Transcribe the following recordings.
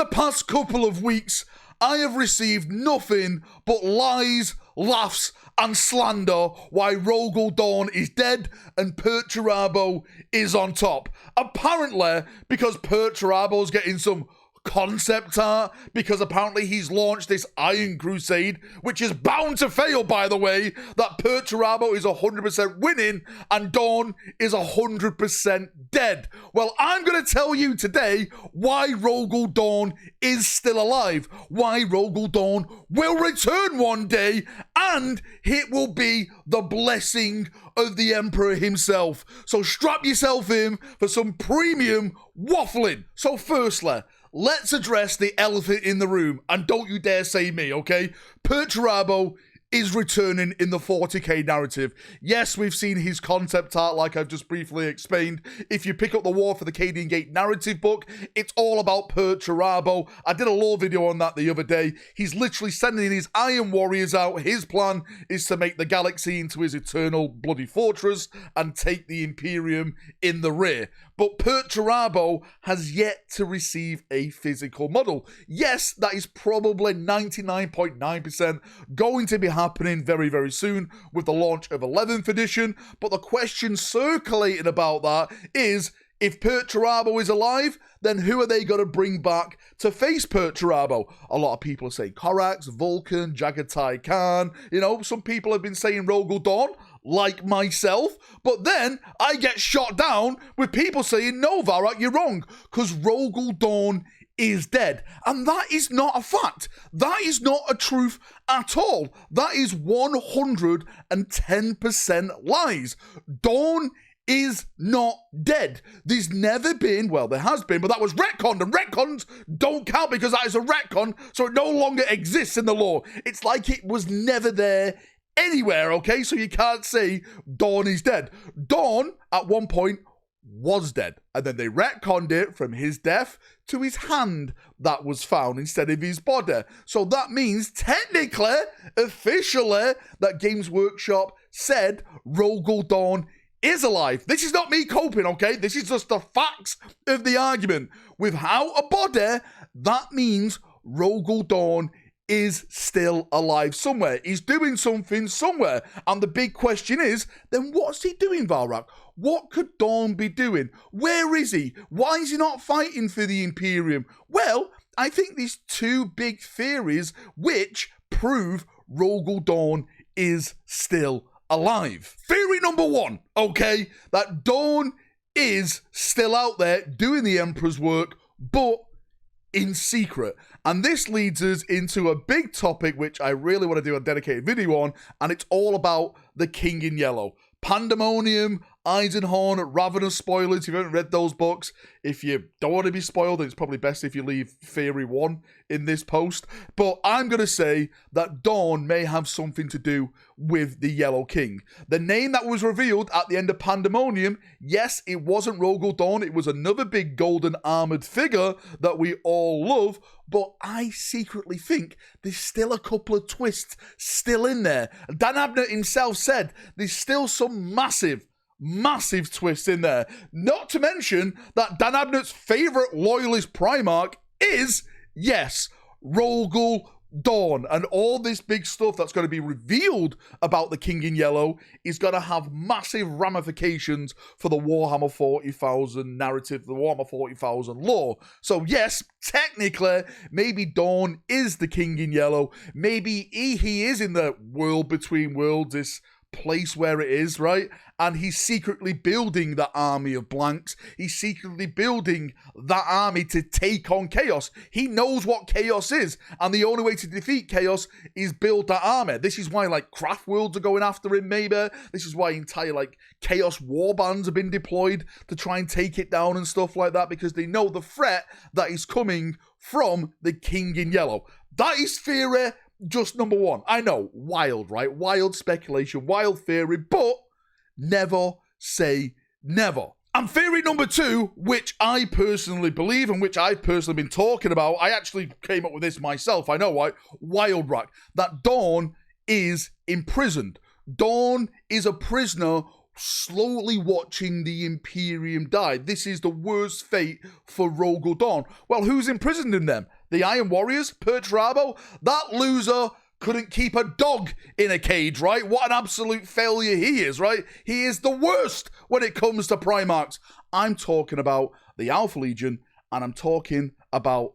the past couple of weeks, I have received nothing but lies, laughs, and slander why ROGAL DORN is dead and Perturabo is on top. Apparently, because Perturabo's getting some concept art, because apparently he's launched this Iron Crusade, which is bound to fail, by the way, that Perturabo is 100% winning and Dorn is 100% dead. Well, I'm going to tell you today why ROGAL DORN is still alive, why ROGAL DORN will return one day, and it will be the blessing of the Emperor himself. So strap yourself in for some premium waffling. So firstly, let's address the elephant in the room, and don't you dare say me, okay? Perturabo is returning in the 40k narrative. Yes, we've seen his concept art like I've just briefly explained. If you pick up the War for the Cadian Gate narrative book, it's all about Perturabo. I did a lore video on that the other day. He's literally sending his Iron Warriors out. His plan is to make the galaxy into his eternal bloody fortress and take the Imperium in the rear. But Perturabo has yet to receive a physical model. Yes, that is probably 99.9% going to be happening very, very soon with the launch of 11th edition. But the question circulating about that is, if Perturabo is alive, then who are they going to bring back to face Perturabo? A lot of people are saying Corax, Vulcan, Jagatai Khan. You know, some people have been saying ROGAL DORN, like myself, but then I get shot down with people saying, no, Valrak, you're wrong, because ROGAL DORN is dead. And that is not a fact. That is not a truth at all. That is 110% lies. Dorn is not dead. There's never been, well, there has been, but that was retconned, and retcons don't count because that is a retcon, so it no longer exists in the lore. It's like it was never there anywhere, okay? So you can't say Dorn is dead. Dorn, at one point, was dead, and then they retconned it from his death to his hand that was found instead of his body. So that means, technically, officially, that Games Workshop said ROGAL DORN is alive. This is not me coping, okay? This is just the facts of the argument. Without a body, that means ROGAL DORN is still alive somewhere. He's doing something somewhere. And the big question is, then what's he doing, Valrak? What could Dorn be doing? Where is he? Why is he not fighting for the Imperium? Well, I think there's two big theories which prove ROGAL DORN is still alive. Theory number one, okay, that Dorn is still out there doing the Emperor's work, but in secret. And this leads us into a big topic which I really want to do a dedicated video on, and it's all about the King in Yellow. Pandemonium, Eisenhorn, Ravenous spoilers. If you haven't read those books, if you don't want to be spoiled, it's probably best if you leave Theory 1 in this post. But I'm going to say that Dorn may have something to do with the Yellow King. The name that was revealed at the end of Pandemonium, yes, it wasn't ROGAL DORN. It was another big golden armored figure that we all love. But I secretly think there's still a couple of twists still in there. Dan Abnett himself said there's still some massive twists in there. Not to mention that Dan Abnett's favourite loyalist Primarch is, yes, ROGAL DORN. And all this big stuff that's going to be revealed about the King in Yellow is going to have massive ramifications for the Warhammer 40,000 narrative, the Warhammer 40,000 lore. So yes, technically, maybe Dorn is the King in Yellow. Maybe he is in the world between worlds, this place where it is, right? And he's secretly building that army of blanks. He's secretly building that army to take on Chaos. He knows what Chaos is, and the only way to defeat Chaos is build that army. This is why, like, craft worlds are going after him, maybe. This is why entire, like, Chaos warbands have been deployed to try and take it down and stuff like that, because they know the threat that is coming from the King in Yellow. That is theory just number one. I know, wild, right? Wild speculation, wild theory, but never say never. And theory number two, which I personally believe and which I've personally been talking about, I actually came up with this myself, I know why, Wildrak, that Dorn is imprisoned. Dorn is a prisoner slowly watching the Imperium die. This is the worst fate for ROGAL Dawn. Well, who's imprisoned in them? The Iron Warriors? Perturabo? That loser couldn't keep a dog in a cage, right? What an absolute failure he is, right? He is the worst when it comes to Primarchs. I'm talking about the Alpha Legion, and I'm talking about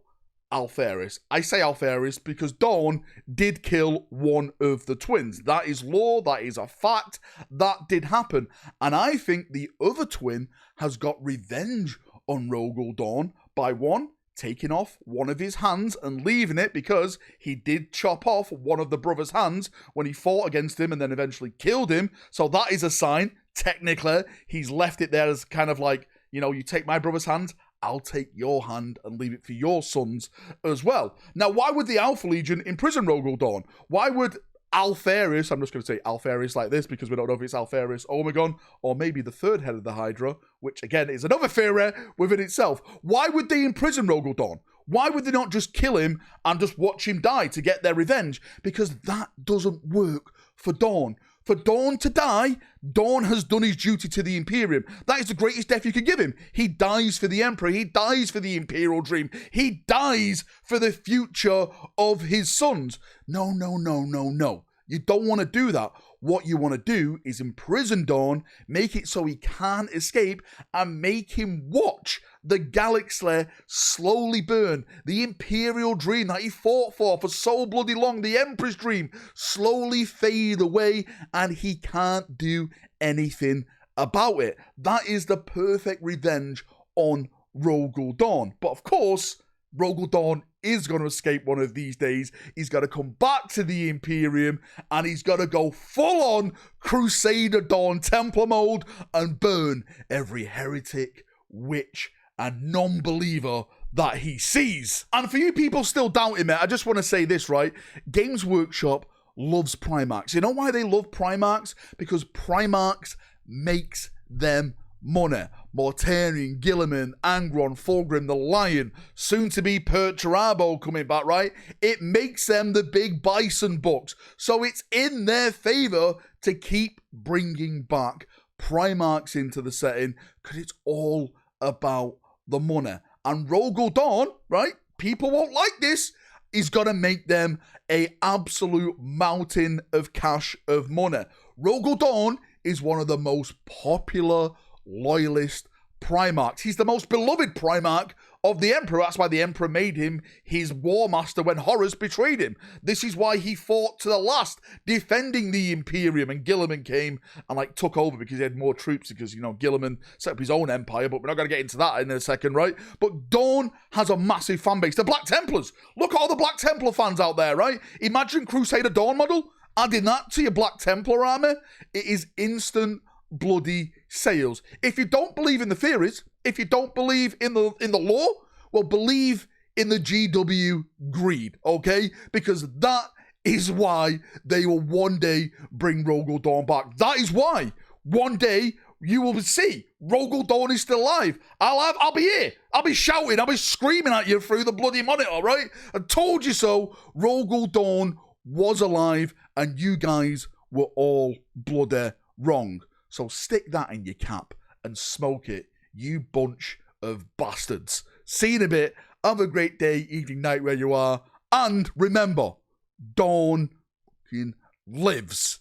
Alferis. I say Alferis because Dorn did kill one of the twins. That is law, that is a fact, that did happen. And I think the other twin has got revenge on ROGAL Dawn by one, taking off one of his hands and leaving it because he did chop off one of the brother's hands when he fought against him and then eventually killed him. So that is a sign, technically, he's left it there as kind of like, you know, you take my brother's hand, I'll take your hand and leave it for your sons as well. Now, why would the Alpha Legion imprison ROGAL Dawn? Why would Alferis, I'm just going to say Alferis like this because we don't know if it's Alferis Omegon or maybe the third head of the Hydra, which again is another theory within itself. Why would they imprison ROGAL Dawn? Why would they not just kill him and just watch him die to get their revenge? Because that doesn't work for Dawn. For Dawn to die, Dawn has done his duty to the Imperium. That is the greatest death you could give him. He dies for the Emperor. He dies for the Imperial Dream. He dies for the future of his sons. No, no, no, no, no. You don't want to do that. What you want to do is imprison Dawn, make it so he can't escape, and make him watch the galaxy slowly burn. The Imperial Dream that he fought for so bloody long, the Emperor's Dream, slowly fade away, and he can't do anything about it. That is the perfect revenge on ROGAL Dawn. But of course, ROGAL Dawn is going to escape one of these days. He's got to come back to the Imperium and he's got to go full on Crusader Dawn Templar mode and burn every heretic, witch, and non-believer that he sees. And for you people still doubting me, I just want to say this, right? Games Workshop loves Primarchs. You know why they love Primarchs? Because Primarchs makes them money. Mortarion, Guilliman, Angron, Fulgrim, the Lion, soon to be Perturabo coming back, right? It makes them the big bison bucks. So it's in their favor to keep bringing back Primarchs into the setting because it's all about the money. And ROGAL Dawn, right? People won't like this. He's got to make them a absolute mountain of cash of money. ROGAL Dawn is one of the most popular loyalist Primarchs. He's the most beloved Primarch of the Emperor. That's why the Emperor made him his War Master when Horus betrayed him. This is why he fought to the last, defending the Imperium, and Guilliman came and took over because he had more troops because, you know, Guilliman set up his own empire, but we're not going to get into that in a second, right? But Dawn has a massive fan base. The Black Templars. Look at all the Black Templar fans out there, right? Imagine Crusader Dawn model. Adding that to your Black Templar army. It is instant bloody sales. If you don't believe in the theories, if you don't believe in the lore, well, believe in the GW greed, okay? Because that is why they will one day bring ROGAL Dawn back. That is why one day you will see ROGAL Dawn is still alive. I'll be here. I'll be shouting. I'll be screaming at you through the bloody monitor, right? I told you so. ROGAL Dawn was alive, and you guys were all bloody wrong. So stick that in your cap and smoke it, you bunch of bastards. See you in a bit. Have a great day, evening, night, where you are. And remember, Dawn lives.